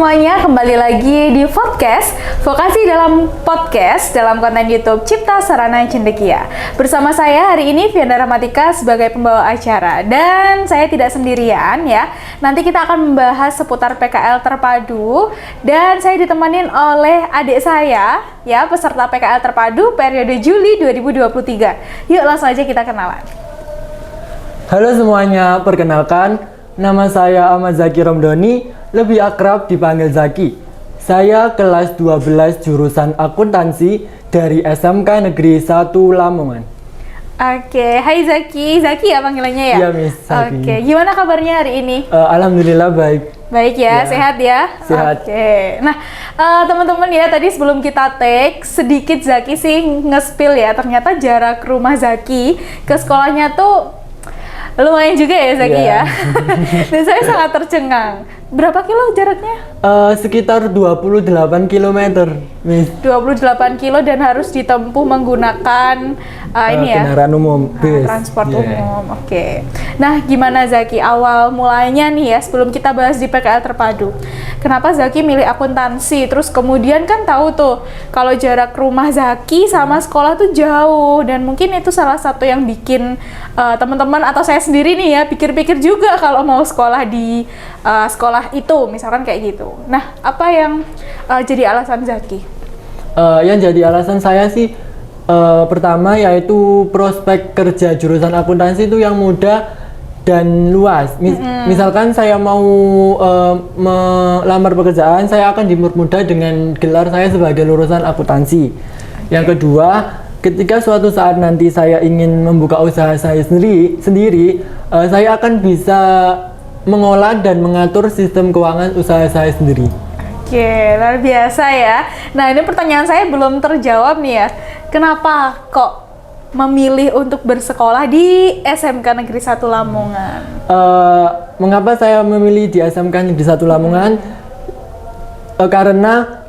semuanya, kembali lagi di podcast Vokasi dalam Podcast dalam konten YouTube Cipta Sarana Cendekia. Bersama saya hari ini Vianda Rahmatika sebagai pembawa acara, dan saya tidak sendirian ya. Nanti kita akan membahas seputar PKL terpadu, dan saya ditemenin oleh adik saya ya, peserta PKL terpadu periode Juli 2023. Yuk langsung aja kita kenalan. Halo semuanya, perkenalkan nama saya Ahmad Zaki Romdoni, lebih akrab dipanggil Zaki. Saya kelas 12 jurusan akuntansi dari SMK Negeri 1 Lamongan. Oke, hai Zaki. Zaki ya panggilannya ya? Iya, Miss Zaki. Oke, gimana kabarnya hari ini? Alhamdulillah baik. Baik ya, sehat ya? Sehat. Oke. Nah, teman-teman ya, tadi sebelum kita take, sedikit Zaki sih nge-spill ya, ternyata jarak rumah Zaki ke sekolahnya tuh lumayan juga ya Zaki ya. Dan saya sangat tercengang. Berapa kilo jaraknya? Sekitar 28 km, Miss. 28 kilo dan harus ditempuh menggunakan ini ya, kendaraan umum, bis. transport umum. Oke. Nah, gimana Zaki awal mulanya nih ya, sebelum kita bahas di PKL terpadu? Kenapa Zaki milih akuntansi? Terus kemudian kan tahu tuh kalau jarak rumah Zaki sama sekolah tuh jauh, dan mungkin itu salah satu yang bikin teman-teman atau saya sendiri nih ya pikir-pikir juga kalau mau sekolah di sekolah itu, misalkan kayak gitu. Nah, apa yang jadi alasan Zaki? Yang jadi alasan saya sih pertama yaitu prospek kerja jurusan akuntansi itu yang mudah dan luas. Misalkan saya mau melamar pekerjaan, saya akan dipermudah dengan gelar saya sebagai lulusan akuntansi. Yang kedua, ketika suatu saat nanti saya ingin membuka usaha saya sendiri, saya akan bisa mengolah dan mengatur sistem keuangan usaha saya sendiri. Oke, luar biasa ya. Nah, ini pertanyaan saya belum terjawab nih ya. Kenapa kok memilih untuk bersekolah di SMK Negeri 1 Lamongan? Mengapa saya memilih di SMK Negeri 1 Lamongan? Karena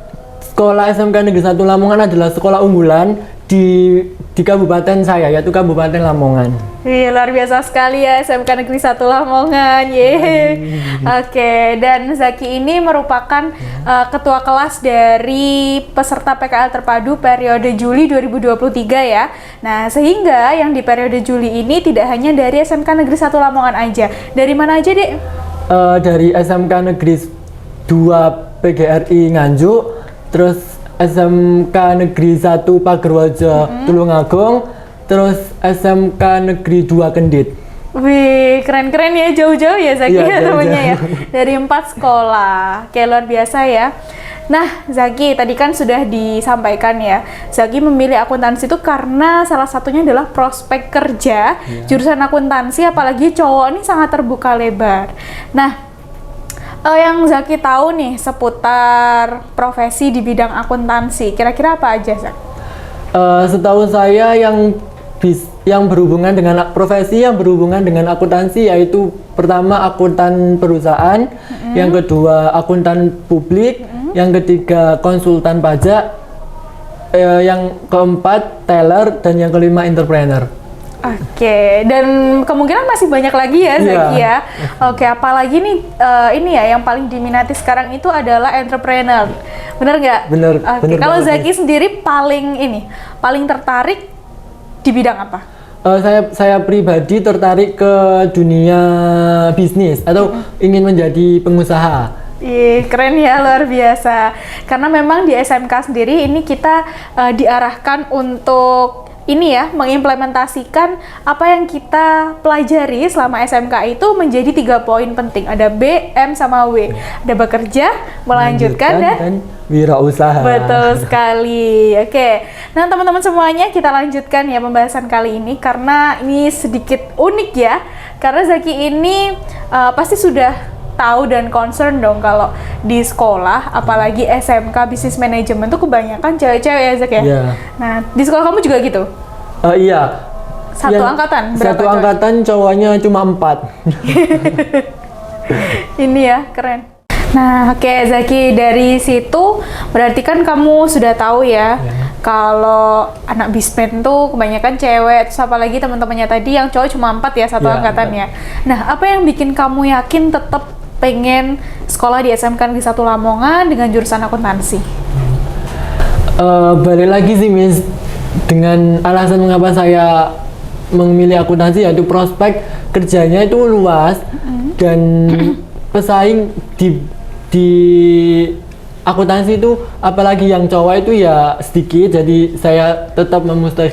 sekolah SMK Negeri 1 Lamongan adalah sekolah unggulan di kabupaten saya, yaitu Kabupaten Lamongan. Wih, luar biasa sekali ya SMK Negeri 1 Lamongan. Oke, dan Zaki ini merupakan ketua kelas dari peserta PKL terpadu periode Juli 2023 ya. Nah, sehingga yang di periode Juli ini tidak hanya dari SMK Negeri 1 Lamongan aja. Dari mana aja, Dek? Dari SMK Negeri 2 PGRI Nganjuk, terus SMK Negeri 1 Pagerwojo Tulungagung, terus SMK Negeri 2 Kendit. Wih, keren-keren ya, jauh-jauh ya Zaki ya temennya ya. Dari 4 sekolah, kayak luar biasa ya. Nah, Zaki, tadi kan sudah disampaikan ya, Zaki memilih akuntansi itu karena salah satunya adalah prospek kerja. Jurusan akuntansi, apalagi cowok ini sangat terbuka lebar. Nah, yang Zaki tahu nih seputar profesi di bidang akuntansi, kira-kira apa aja, Zak? Setahu saya yang berhubungan dengan profesi yang berhubungan dengan akuntansi yaitu pertama akuntan perusahaan, yang kedua akuntan publik, yang ketiga konsultan pajak, yang keempat teller, dan yang kelima entrepreneur. Oke, dan kemungkinan masih banyak lagi ya Zaki ya. Oke, apalagi nih ini ya yang paling diminati sekarang itu adalah entrepreneur. Bener nggak? Bener. Oke, kalau Zaki sendiri paling tertarik di bidang apa? Saya pribadi tertarik ke dunia bisnis atau ingin menjadi pengusaha. Ih, keren ya, luar biasa. Karena memang di SMK sendiri ini kita diarahkan untuk ini ya, mengimplementasikan apa yang kita pelajari selama SMK itu menjadi 3 poin penting. Ada B, M, sama W. Ada bekerja, melanjutkan, dan wirausaha. Betul sekali. Oke. Nah, teman-teman semuanya, kita lanjutkan ya pembahasan kali ini karena ini sedikit unik ya. Karena Zaki ini pasti sudah tahu dan concern dong kalau di sekolah, apalagi SMK Business Management tuh kebanyakan cewek-cewek ya Zak ya? Yeah. Nah, di sekolah kamu juga gitu? Iya. Satu angkatan? Berapa satu angkatan cowoknya cuma 4. Ini ya, keren. Nah, oke Zaki, dari situ berarti kan kamu sudah tahu ya kalau anak bispen tuh kebanyakan cewek, terus apalagi teman-temannya tadi yang cowok cuma 4 ya, satu angkatan ya. Nah, apa yang bikin kamu yakin tetap pengen sekolah di SMK Negeri 1 Lamongan dengan jurusan akuntansi? Balik lagi sih Miss, dengan alasan mengapa saya memilih akuntansi yaitu prospek kerjanya itu luas dan pesaing di akuntansi itu apalagi yang cowok itu ya sedikit, jadi saya tetap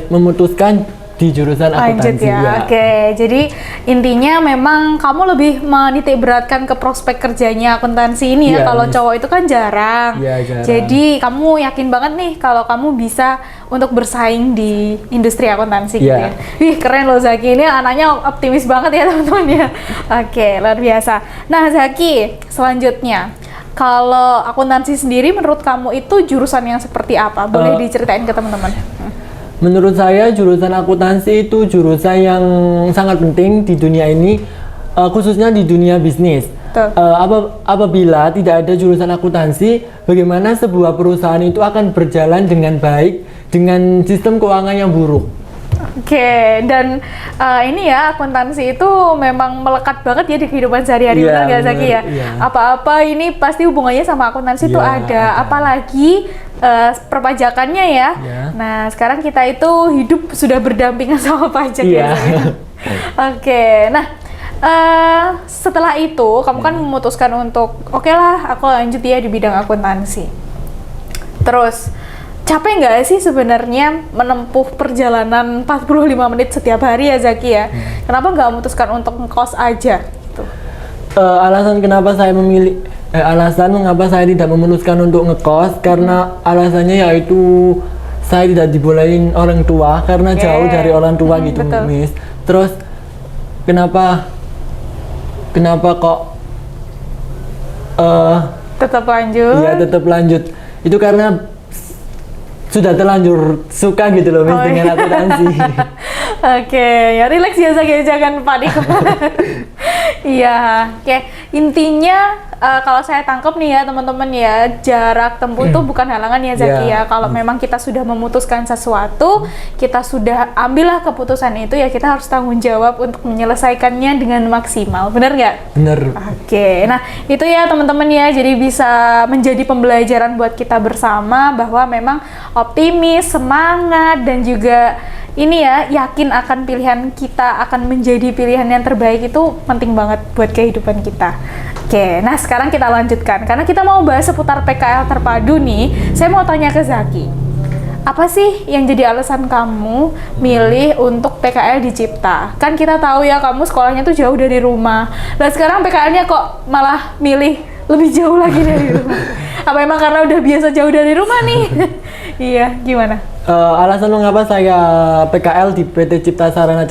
memutuskan di jurusan lanjut akuntansi ya. Oke, jadi intinya memang kamu lebih menitik beratkan ke prospek kerjanya akuntansi ini ya. Kalau cowok itu kan jarang. Jarang. Jadi kamu yakin banget nih kalau kamu bisa untuk bersaing di industri akuntansi gitu ya. Wih, keren loh Zaki, ini anaknya optimis banget ya teman-teman ya. Oke, luar biasa. Nah Zaki, selanjutnya kalau akuntansi sendiri menurut kamu itu jurusan yang seperti apa? Boleh diceritain ke teman-teman? Menurut saya jurusan akuntansi itu jurusan yang sangat penting di dunia ini, khususnya di dunia bisnis. Apabila tidak ada jurusan akuntansi, bagaimana sebuah perusahaan itu akan berjalan dengan baik dengan sistem keuangan yang buruk. Oke, dan ini ya akuntansi itu memang melekat banget ya di kehidupan sehari-hari, benar nggak Zaki ya? Apa-apa ini pasti hubungannya sama akuntansi itu ada, apalagi perpajakannya ya. Nah, sekarang kita itu hidup sudah berdampingan sama pajak ya. Oke, nah setelah itu kamu kan memutuskan untuk oke lah aku lanjut ya di bidang akuntansi. Terus capek nggak sih sebenarnya menempuh perjalanan 45 menit setiap hari ya Zaki ya? Kenapa nggak memutuskan untuk ngekos aja? Gitu. Alasan mengapa saya tidak memutuskan untuk ngekos karena alasannya yaitu saya tidak dibolehin orang tua karena jauh dari orang tua gitu Miss. Terus kenapa kok tetap lanjut? Iya, tetap lanjut. Itu karena sudah terlanjur suka gitu loh Miss dengan akuntansi. Oke, ya relax ya Zaki, jangan panik. Iya, oke. Intinya kalau saya tangkap nih ya teman-teman ya, jarak tempuh itu bukan halangan ya Zaki ya. Kalau memang kita sudah memutuskan sesuatu, kita sudah ambillah keputusan itu ya, kita harus tanggung jawab untuk menyelesaikannya dengan maksimal. Benar nggak? Benar. Oke, nah itu ya teman-teman ya, jadi bisa menjadi pembelajaran buat kita bersama bahwa memang optimis, semangat, dan juga ini ya, yakin akan pilihan kita akan menjadi pilihan yang terbaik itu penting banget buat kehidupan kita. Oke, nah sekarang kita lanjutkan. Karena kita mau bahas seputar PKL terpadu nih, saya mau tanya ke Zaki. Apa sih yang jadi alasan kamu milih untuk PKL di Cipta? Kan kita tahu ya, kamu sekolahnya tuh jauh dari rumah. Dan sekarang PKL-nya kok malah milih lebih jauh lagi dari rumah? Apa emang karena udah biasa jauh dari rumah nih? Iya, gimana? Alasan mengapa saya PKL di PT Cipta Sarana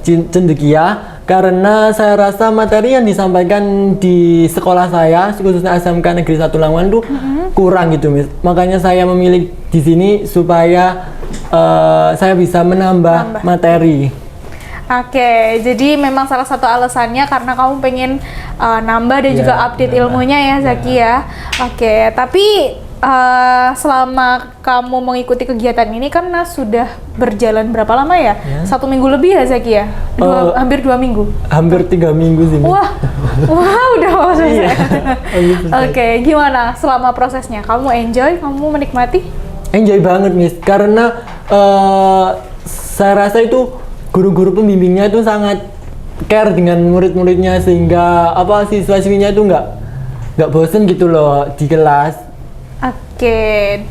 Cendekia karena saya rasa materi yang disampaikan di sekolah saya, khususnya SMK Negeri 1 Lamongan itu kurang gitu Miss. Makanya saya memilih di sini supaya saya bisa menambah materi. Oke, jadi memang salah satu alasannya karena kamu pengen nambah dan juga update ilmunya ya Zaki ya. Oke, tapi selama kamu mengikuti kegiatan ini kan sudah berjalan berapa lama ya? 1 minggu lebih ya Zaki ya? Hampir 2 minggu? Hampir 3 minggu sih. Wah, udah mau selesai. Oke, gimana selama prosesnya? Kamu enjoy? Kamu menikmati? Enjoy banget Miss, karena saya rasa itu guru-guru pembimbingnya itu sangat care dengan murid-muridnya sehingga siswa-siswinya itu nggak bosen gitu loh di kelas. Oke,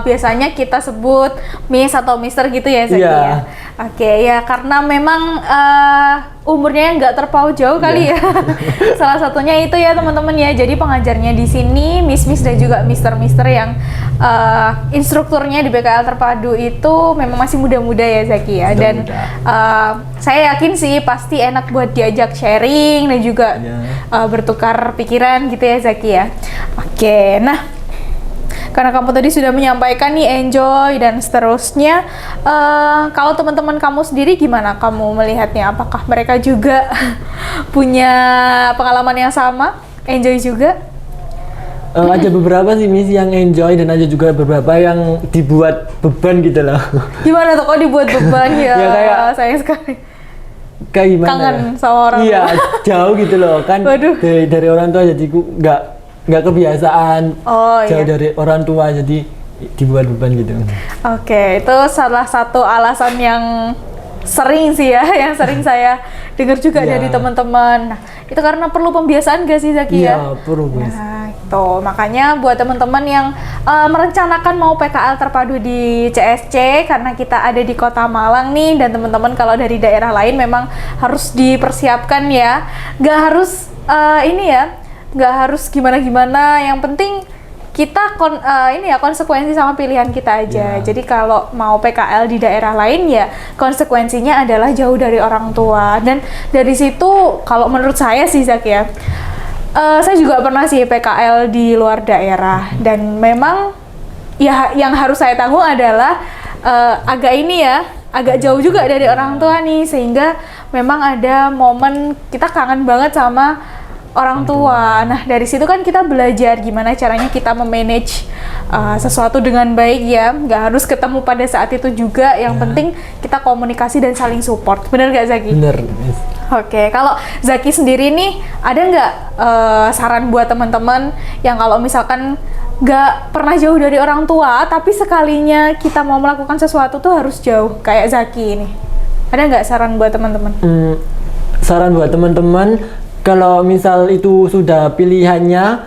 biasanya kita sebut Miss atau Mister gitu ya Zaki ya? Oke, ya karena memang umurnya nggak terpaut jauh kali ya. Salah satunya itu ya teman-teman ya, jadi pengajarnya di sini Miss dan juga Mister yang instrukturnya di PKL terpadu itu memang masih muda-muda ya Zaki ya. Dan saya yakin sih pasti enak buat diajak sharing dan juga bertukar pikiran gitu ya Zaki ya. Oke, nah karena kamu tadi sudah menyampaikan nih enjoy dan seterusnya, kalau teman-teman kamu sendiri gimana kamu melihatnya? Apakah mereka juga punya pengalaman yang sama? Enjoy juga? Ada beberapa sih Miss yang enjoy dan ada juga beberapa yang dibuat beban gitu loh. Gimana tuh kok dibuat beban ya? Ya kayak sayang sekali. kayak gimana kangen ya? sama orang Iya, tua. jauh gitu loh kan. Waduh. Dari orang tua jadi ku nggak kebiasaan Oh jauh iya. dari orang tua jadi dibuat beban gitu. Oke, itu salah satu alasan yang sering sih ya, yang sering saya dengar juga Iya. dari teman-teman. Nah, itu karena perlu pembiasaan gak sih Zaki ya? Iya, perlu guys. Nah, itu makanya buat teman-teman yang merencanakan mau PKL terpadu di CSC karena kita ada di Kota Malang nih, dan teman-teman kalau dari daerah lain memang harus dipersiapkan ya. Nggak harus ini ya, nggak harus gimana-gimana. Yang penting kita konsekuensi sama pilihan kita aja. Ya. Jadi kalau mau PKL di daerah lain ya konsekuensinya adalah jauh dari orang tua. Dan dari situ kalau menurut saya sih Zaki ya, saya juga pernah sih PKL di luar daerah, dan memang ya yang harus saya tanggung adalah agak jauh juga dari orang tua nih, sehingga memang ada momen kita kangen banget sama orang tua. Nah, dari situ kan kita belajar gimana caranya kita memanage sesuatu dengan baik ya. Nggak harus ketemu pada saat itu juga. Yang penting kita komunikasi dan saling support. Bener nggak Zaki? Bener. Guys. Oke, kalau Zaki sendiri nih, ada nggak saran buat teman-teman yang kalau misalkan nggak pernah jauh dari orang tua, tapi sekalinya kita mau melakukan sesuatu tuh harus jauh, kayak Zaki ini. Ada nggak saran buat teman-teman? Saran buat teman-teman, kalau misal itu sudah pilihannya,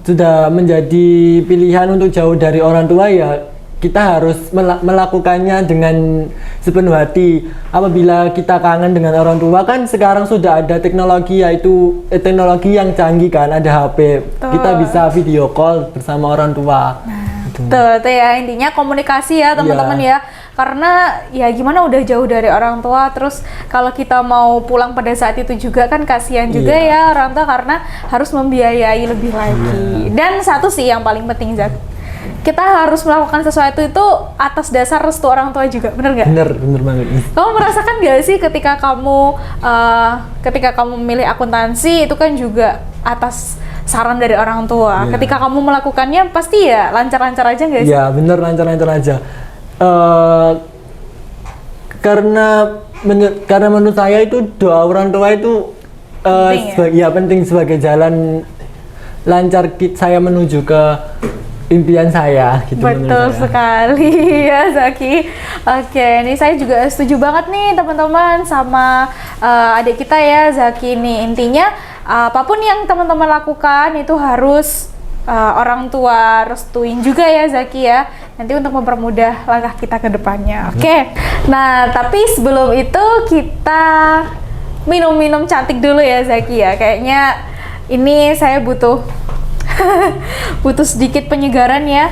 sudah menjadi pilihan untuk jauh dari orang tua ya, kita harus melakukannya dengan sepenuh hati. Apabila kita kangen dengan orang tua, kan sekarang sudah ada teknologi, yaitu teknologi yang canggih kan, ada HP. Kita bisa video call bersama orang tua. Tuh ya, intinya komunikasi ya teman-teman ya. Karena ya gimana udah jauh dari orang tua, terus kalau kita mau pulang pada saat itu juga kan kasihan juga ya orang tua, karena harus membiayai lebih lagi. Dan satu sih yang paling penting Zak, kita harus melakukan sesuatu itu atas dasar restu orang tua juga, bener nggak? Bener banget. Kamu merasakan nggak sih ketika kamu memilih akuntansi itu kan juga atas saran dari orang tua. Ketika kamu melakukannya pasti ya lancar-lancar aja nggak sih? Ya bener, lancar-lancar aja. Karena menurut saya itu doa orang tua itu penting sebagai jalan lancar saya menuju ke impian saya gitu. Betul sekali ya Zaki. Oke, ini saya juga setuju banget nih teman-teman sama adik kita ya Zaki nih. Intinya apapun yang teman-teman lakukan itu harus orang tua restuin juga ya Zaki ya, nanti untuk mempermudah langkah kita ke depannya. Oke. Nah, tapi sebelum itu kita minum-minum cantik dulu ya Zaki ya. Kayaknya ini saya butuh butuh sedikit penyegaran ya.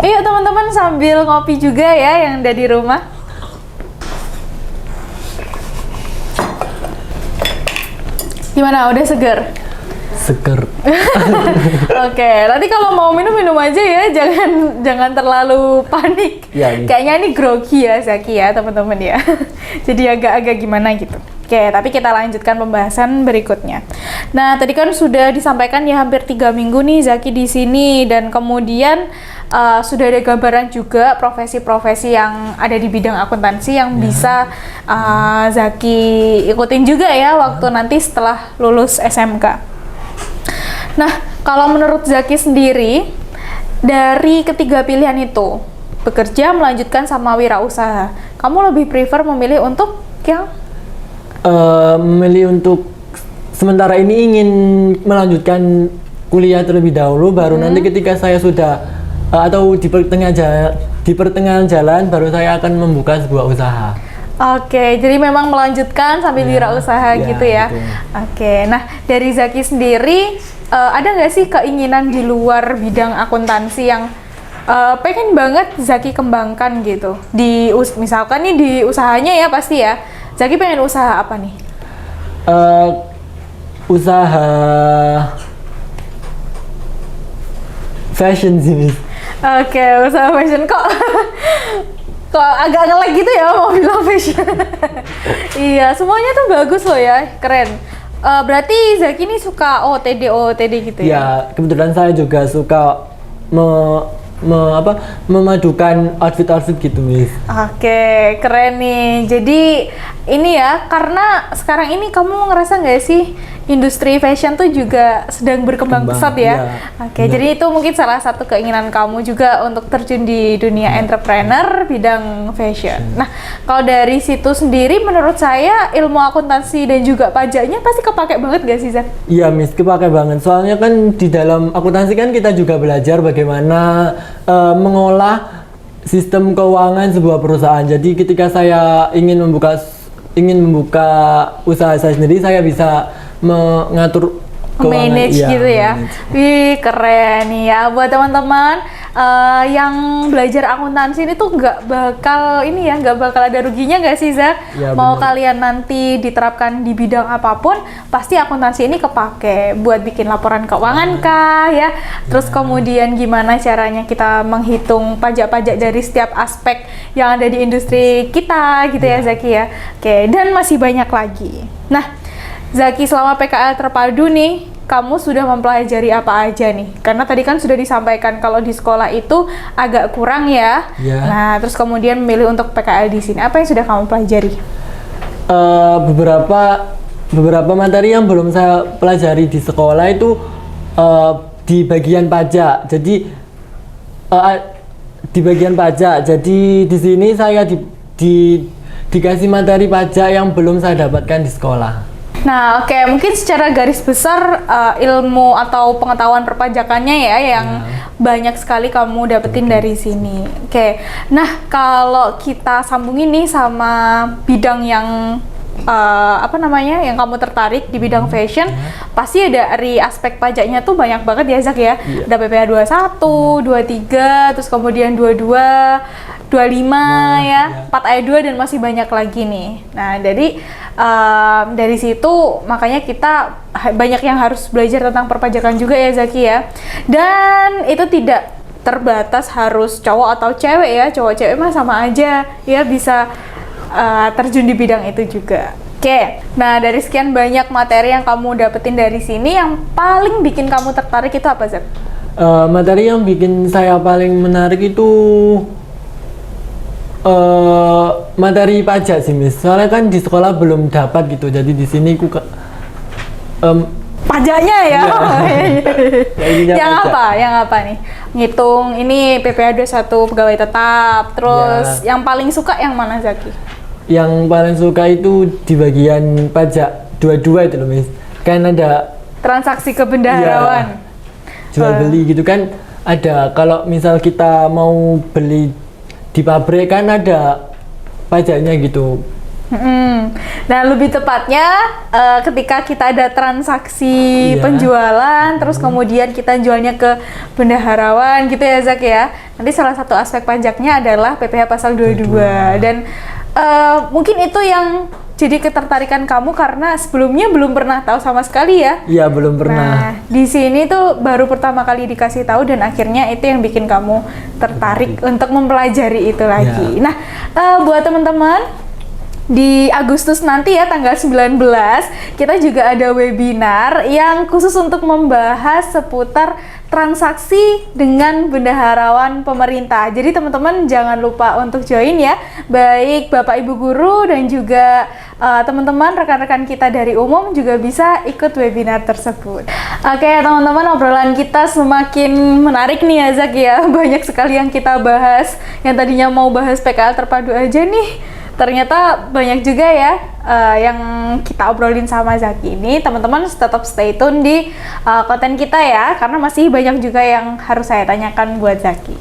Ayo teman-teman sambil ngopi juga ya yang ada di rumah. Gimana, udah seger? Seger. Oke, nanti kalau mau minum aja ya, jangan terlalu panik. Ya, Kayaknya ini grogi ya Zaki ya teman-teman ya. Jadi agak-agak gimana gitu. Oke, tapi kita lanjutkan pembahasan berikutnya. Nah, tadi kan sudah disampaikan ya hampir 3 minggu nih Zaki di sini, dan kemudian sudah ada gambaran juga profesi-profesi yang ada di bidang akuntansi yang bisa Zaki ikutin juga ya waktu nanti setelah lulus SMK. Nah, kalau menurut Zaki sendiri, dari ketiga pilihan itu, bekerja, melanjutkan, sama wirausaha, kamu lebih prefer memilih untuk yang? Memilih untuk sementara ini ingin melanjutkan kuliah terlebih dahulu, baru nanti ketika saya sudah atau di pertengahan jalan baru saya akan membuka sebuah usaha. Oke, jadi memang melanjutkan sambil wirausaha gitu ya. Betul. Oke, nah dari Zaki sendiri ada nggak sih keinginan di luar bidang akuntansi yang pengen banget Zaki kembangkan gitu? Misalkan nih di usahanya ya pasti ya. Zaki pengen usaha apa nih? Usaha fashion sih. Oke, usaha fashion kok agak nge-lag gitu ya mau bilang fashion. Iya, semuanya tuh bagus loh ya, keren. Berarti Zaki ini suka OOTD gitu ya? Ya, kebetulan saya juga suka memadukan outfit gitu, Miss. Oke, keren nih. Jadi ini ya, karena sekarang ini kamu ngerasa nggak sih industri fashion tuh juga sedang berkembang pesat ya? Iya, Oke, jadi itu mungkin salah satu keinginan kamu juga untuk terjun di dunia entrepreneur bidang fashion. Nah, kalau dari situ sendiri menurut saya ilmu akuntansi dan juga pajaknya pasti kepake banget gak sih, Zak? Iya, Miss, kepake banget. Soalnya kan di dalam akuntansi kan kita juga belajar bagaimana mengolah sistem keuangan sebuah perusahaan. Jadi ketika saya ingin membuka usaha saya sendiri, saya bisa mengatur keuangan. Manage Iya, gitu ya. manage. Wih, keren nih ya buat teman-teman yang belajar akuntansi ini tuh nggak bakal ada ruginya nggak sih, Zak? Ya, Mau benar. kalian nanti diterapkan di bidang apapun, pasti akuntansi ini kepake buat bikin laporan keuangan kah ya. Terus kemudian gimana caranya kita menghitung pajak-pajak dari setiap aspek yang ada di industri kita gitu ya, Zaki ya. Oke, dan masih banyak lagi. Nah, Zaki, selama PKL terpadu nih, kamu sudah mempelajari apa aja nih? Karena tadi kan sudah disampaikan kalau di sekolah itu agak kurang ya. Ya. Nah, terus kemudian memilih untuk PKL di sini. Apa yang sudah kamu pelajari? Beberapa materi yang belum saya pelajari di sekolah itu di bagian pajak. Jadi di bagian pajak. Jadi di sini saya dikasih materi pajak yang belum saya dapatkan di sekolah. Nah, oke, mungkin secara garis besar ilmu atau pengetahuan perpajakannya ya yang banyak sekali kamu dapetin dari sini. Oke, nah kalau kita sambungin nih sama bidang yang yang kamu tertarik di bidang fashion, pasti ada dari aspek pajaknya tuh banyak banget ya, Zak ya. Ada PPh 21, 23, terus kemudian 22, 25 ya, 4 ayat 2 dan masih banyak lagi nih. Nah, dari situ makanya kita banyak yang harus belajar tentang perpajakan juga ya, Zaki ya. Dan itu tidak terbatas harus cowok atau cewek ya, cowok cewek mah sama aja ya, bisa terjun di bidang itu juga. Oke, nah dari sekian banyak materi yang kamu dapetin dari sini, yang paling bikin kamu tertarik itu apa, Zak? Materi yang bikin saya paling menarik itu materi pajak sih, Miss. Soalnya kan di sekolah belum dapat gitu, jadi di sini pajaknya ya. Ininya Yang pajak. apa? Yang apa nih? Ngitung ini PPh 21 pegawai tetap. Terus yang paling suka yang mana, Zaki? Yang paling suka itu di bagian pajak 22 itu loh, Miss. Kan ada Transaksi kebendaharawan. jual beli gitu kan, ada kalau misal kita mau beli di pabrik kan ada pajaknya gitu. Nah, lebih tepatnya ketika kita ada transaksi penjualan, terus kemudian kita jualnya ke bendaharawan gitu ya, Zak ya. Nanti salah satu aspek pajaknya adalah PPh pasal 22. Dan mungkin itu yang jadi ketertarikan kamu karena sebelumnya belum pernah tahu sama sekali ya. Iya, belum pernah. Nah, di sini tuh baru pertama kali dikasih tahu dan akhirnya itu yang bikin kamu tertarik untuk mempelajari itu lagi. Nah, buat teman-teman di Agustus nanti ya, tanggal 19, kita juga ada webinar yang khusus untuk membahas seputar transaksi dengan bendaharawan pemerintah. Jadi teman-teman jangan lupa untuk join ya, baik Bapak Ibu guru dan juga teman-teman rekan-rekan kita dari umum juga bisa ikut webinar tersebut. Oke teman-teman, obrolan kita semakin menarik nih ya, Zak ya. Banyak sekali yang kita bahas, yang tadinya mau bahas PKL terpadu aja nih, ternyata banyak juga ya yang kita obrolin sama Zaki ini. Teman-teman tetap stay tune di konten kita ya, karena masih banyak juga yang harus saya tanyakan buat Zaki.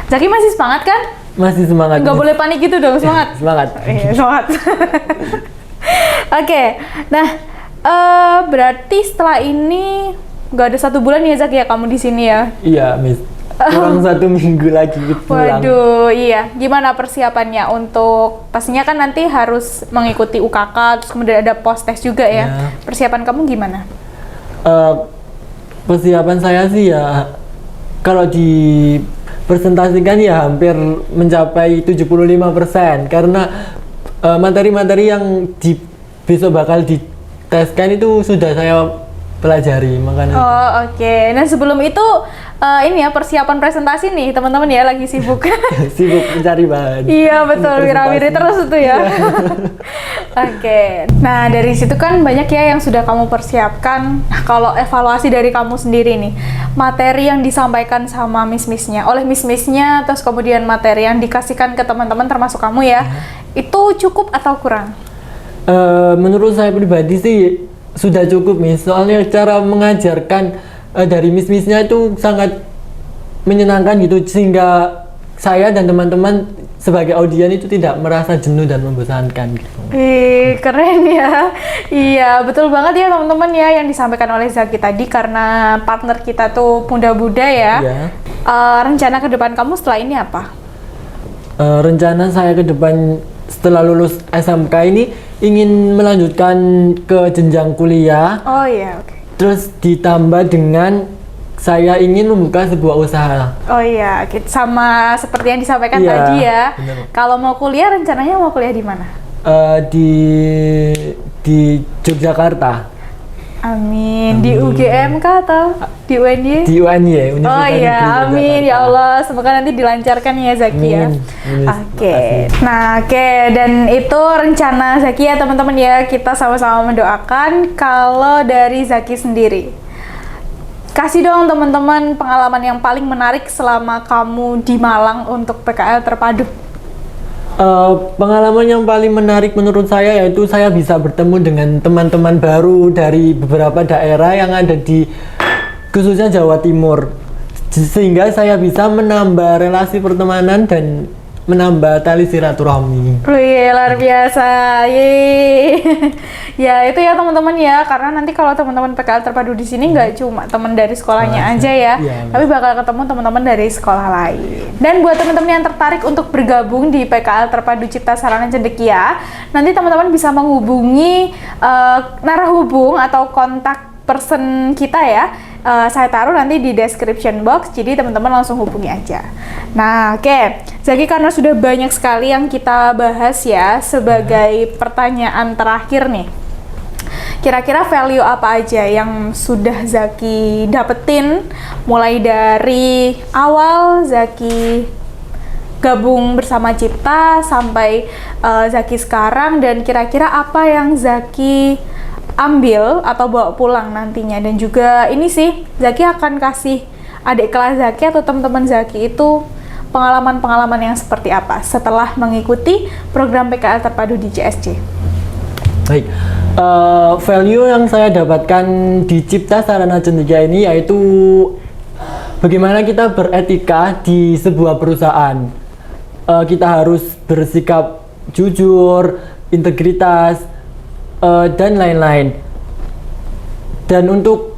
Zaki masih semangat kan? Masih semangat. Nggak boleh panik gitu dong, semangat. Semangat. Iya, semangat. Oke, nah berarti setelah ini nggak ada 1 bulan ya, Zaki ya, kamu di sini ya? Iya, Miss. Kurang 1 minggu lagi pulang. Waduh, iya. Gimana persiapannya untuk, pastinya kan nanti harus mengikuti UKK, terus kemudian ada post test juga ya. Persiapan kamu gimana? Persiapan saya sih ya, kalau dipresentasikan ya hampir mencapai 75%, karena materi-materi yang besok bakal diteskan itu sudah saya pelajari makanan. Oh, oke. Nah, sebelum itu ini ya persiapan presentasi nih, teman-teman ya lagi sibuk. Sibuk mencari bahan. Iya, betul. Wira-wiri terus itu ya. Oke. Nah, dari situ kan banyak ya yang sudah kamu persiapkan. Nah, kalau evaluasi dari kamu sendiri nih, materi yang disampaikan sama miss-missnya, oleh miss-missnya, terus kemudian materi yang dikasihkan ke teman-teman termasuk kamu ya, itu cukup atau kurang? Menurut saya pribadi sih sudah cukup, Miss. Soalnya cara mengajarkan dari miss-missnya itu sangat menyenangkan gitu, sehingga saya dan teman-teman sebagai audien itu tidak merasa jenuh dan membosankan gitu. Keren ya. Iya, betul banget ya teman-teman ya yang disampaikan oleh Zaki tadi, karena partner kita tuh muda-muda ya. Iya. Rencana ke depan kamu setelah ini apa? Rencana saya ke depan setelah lulus SMK ini ingin melanjutkan ke jenjang kuliah. Oh iya, oke. Terus ditambah dengan saya ingin membuka sebuah usaha. Oh iya, sama seperti yang disampaikan Iya, tadi ya. bener. Kalau mau kuliah, rencananya mau kuliah di mana? Di Yogyakarta. Amin. Di UGM kah atau di UNY? Di UNY, Oh Universitas Negeri iya, amin Yogyakarta. ya Allah. Semoga nanti dilancarkan ya Zaki ya. Amin. Oke. Makasih. Nah, oke, dan itu rencana Zaki ya teman-teman ya. Kita sama-sama mendoakan. Kalau dari Zaki sendiri, kasih dong teman-teman pengalaman yang paling menarik selama kamu di Malang untuk PKL terpadu. Pengalaman yang paling menarik menurut saya yaitu saya bisa bertemu dengan teman-teman baru dari beberapa daerah yang ada di khususnya Jawa Timur, sehingga saya bisa menambah relasi pertemanan dan menambah tali silaturahmi. Wih, luar biasa. Yeay. Ya, itu ya teman-teman ya, karena nanti kalau teman-teman PKL terpadu di sini nggak cuma teman dari sekolahnya aja ya, Iya. tapi bakal ketemu teman-teman dari sekolah lain. Dan buat teman-teman yang tertarik untuk bergabung di PKL Terpadu Cipta Sarana Cendekia, nanti teman-teman bisa menghubungi narahubung atau kontak person kita ya. Saya taruh nanti di description box, jadi teman-teman langsung hubungi aja. Nah, oke. Zaki, karena sudah banyak sekali yang kita bahas ya, sebagai pertanyaan terakhir nih. Kira-kira value apa aja yang sudah Zaki dapetin mulai dari awal Zaki gabung bersama Cipta sampai Zaki sekarang, dan kira-kira apa yang Zaki ambil atau bawa pulang nantinya, dan juga ini sih Zaki akan kasih adik kelas Zaki atau teman-teman Zaki itu pengalaman-pengalaman yang seperti apa setelah mengikuti program PKL terpadu di JSC. Baik, value yang saya dapatkan di Cipta Sarana Cendekia ini yaitu bagaimana kita beretika di sebuah perusahaan. Kita harus bersikap jujur, integritas, dan lain-lain. Dan untuk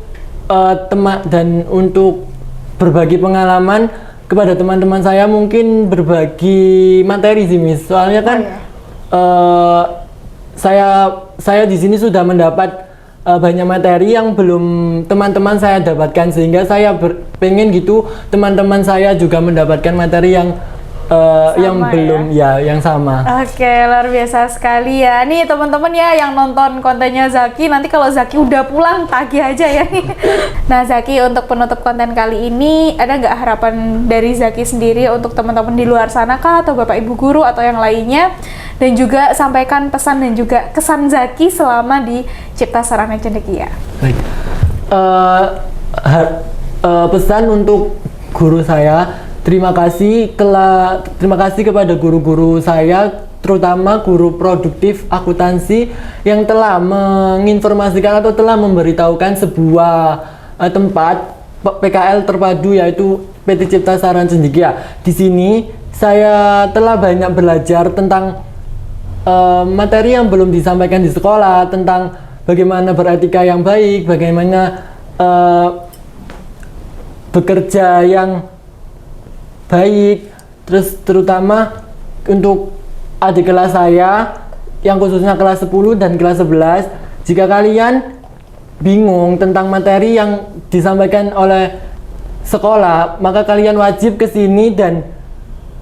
untuk berbagi pengalaman kepada teman-teman saya, mungkin berbagi materi sih, Miss. Soalnya kan saya di sini sudah mendapat banyak materi yang belum teman-teman saya dapatkan, sehingga saya pengen gitu teman-teman saya juga mendapatkan materi yang belum yang sama. Oke, luar biasa sekali ya. Nih teman-teman ya yang nonton kontennya Zaki, nanti kalau Zaki udah pulang tagih aja ya nih. Nah Zaki, untuk penutup konten kali ini ada nggak harapan dari Zaki sendiri untuk teman-teman di luar sana kah, atau Bapak Ibu guru atau yang lainnya, dan juga sampaikan pesan dan juga kesan Zaki selama di Cipta Sarana Cendekia. Baik. Pesan untuk guru saya, terima kasih kepada guru-guru saya, terutama guru produktif akuntansi yang telah menginformasikan atau telah memberitahukan sebuah tempat PKL terpadu yaitu PT Cipta Sarana Cendekia. Di sini saya telah banyak belajar tentang materi yang belum disampaikan di sekolah, tentang bagaimana beretika yang baik, bagaimana bekerja yang baik, terus terutama untuk adik kelas saya yang khususnya kelas 10 dan kelas 11, jika kalian bingung tentang materi yang disampaikan oleh sekolah, maka kalian wajib ke sini dan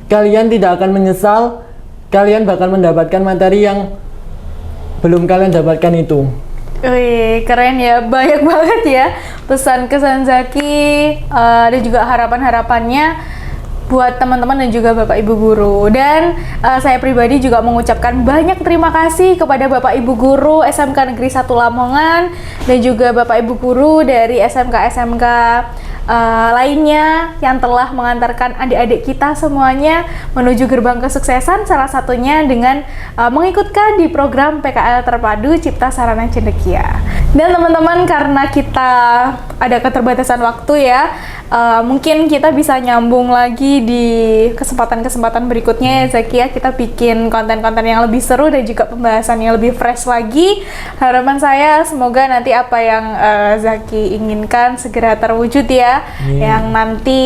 kalian tidak akan menyesal, kalian bakal mendapatkan materi yang belum kalian dapatkan itu. Wih, keren ya, banyak banget ya pesan kesan Zaki dan juga harapan-harapannya buat teman-teman dan juga Bapak Ibu guru. Dan saya pribadi juga mengucapkan banyak terima kasih kepada Bapak Ibu guru SMK Negeri 1 Lamongan dan juga Bapak Ibu guru dari SMK-SMK lainnya yang telah mengantarkan adik-adik kita semuanya menuju gerbang kesuksesan, salah satunya dengan mengikutkan di program PKL Terpadu Cipta Sarana Cendekia. Dan teman-teman, karena kita ada keterbatasan waktu ya, mungkin kita bisa nyambung lagi di kesempatan-kesempatan berikutnya ya Zaki ya. Kita bikin konten-konten yang lebih seru dan juga pembahasan yang lebih fresh lagi. Harapan saya semoga nanti apa yang Zaki inginkan segera terwujud ya. Yang nanti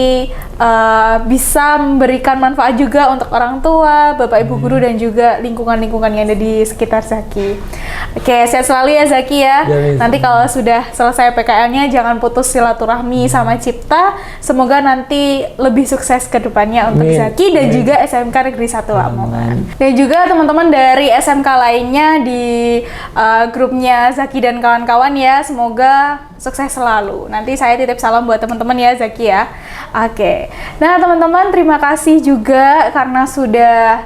bisa memberikan manfaat juga untuk orang tua, Bapak Ibu guru dan juga lingkungan-lingkungan yang ada di sekitar Zaki. Oke, sehat selalu ya Zaki ya. Nanti kalau sudah selesai PKL-nya jangan putus silaturahmi sama Cipta. Semoga nanti lebih sukses ke depannya untuk Zaki dan juga SMK Negeri 1 Lamongan. Dan juga teman-teman dari SMK lainnya di grupnya Zaki dan kawan-kawan ya, semoga sukses selalu. Nanti saya titip salam buat teman-teman ya Zaki ya. Oke. Nah, teman-teman terima kasih juga karena sudah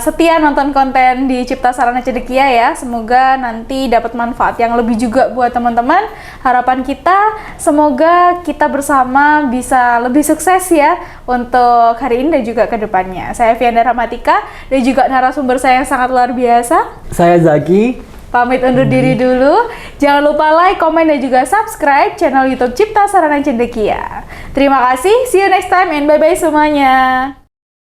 setia nonton konten di Cipta Sarana Cendekia ya. Semoga nanti dapat manfaat yang lebih juga buat teman-teman. Harapan kita semoga kita bersama bisa lebih sukses ya untuk hari ini dan juga ke depannya. Saya Vianda Ramatika dan juga narasumber saya yang sangat luar biasa. Saya Zaki. Pamit undur diri dulu. Jangan lupa like, komen, dan juga subscribe channel YouTube Cipta Sarana Cendekia. Terima kasih. See you next time and bye-bye semuanya.